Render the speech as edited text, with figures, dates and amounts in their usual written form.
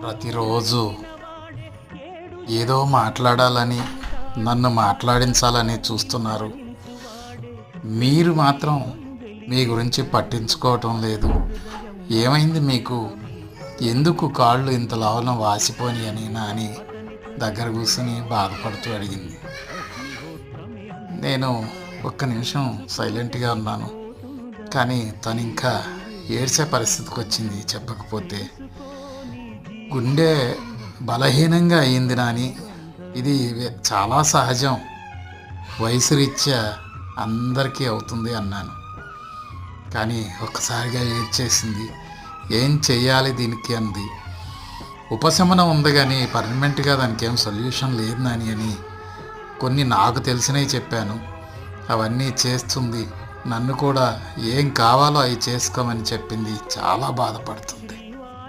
ప్రతిరోజు ఏదో మాట్లాడాలని, నన్ను మాట్లాడించాలని చూస్తున్నారు. మీరు మాత్రం మీ గురించి పట్టించుకోవటం లేదు. ఏమైంది మీకు? ఎందుకు కాళ్ళు ఇంత లావున వాసిపోని అని నాని దగ్గర కూర్చుని బాధపడుతూ అడిగింది. నేను ఒక్క నిమిషం సైలెంట్గా ఉన్నాను. కానీ తను ఇంకా ఏడ్చే పరిస్థితికి వచ్చింది. చెప్పకపోతే గుండె బలహీనంగా అయింది నాని. ఇది చాలా సహజం, వయసు రీత్యా అందరికీ అవుతుంది అన్నాను. కానీ ఒక్కసారిగా ఏడ్చేసింది. ఏం చెయ్యాలి దీనికి అంది. ఉపశమనం ఉంది కానీ పర్మనెంట్గా దానికి ఏం సొల్యూషన్ లేదు నాని అని కొన్ని నాకు తెలిసినవి చెప్పాను. అవన్నీ చేస్తుంది. నన్ను కూడా ఏం కావాలో అవి చేసుకోమని చెప్పింది. చాలా బాధపడుతుంది.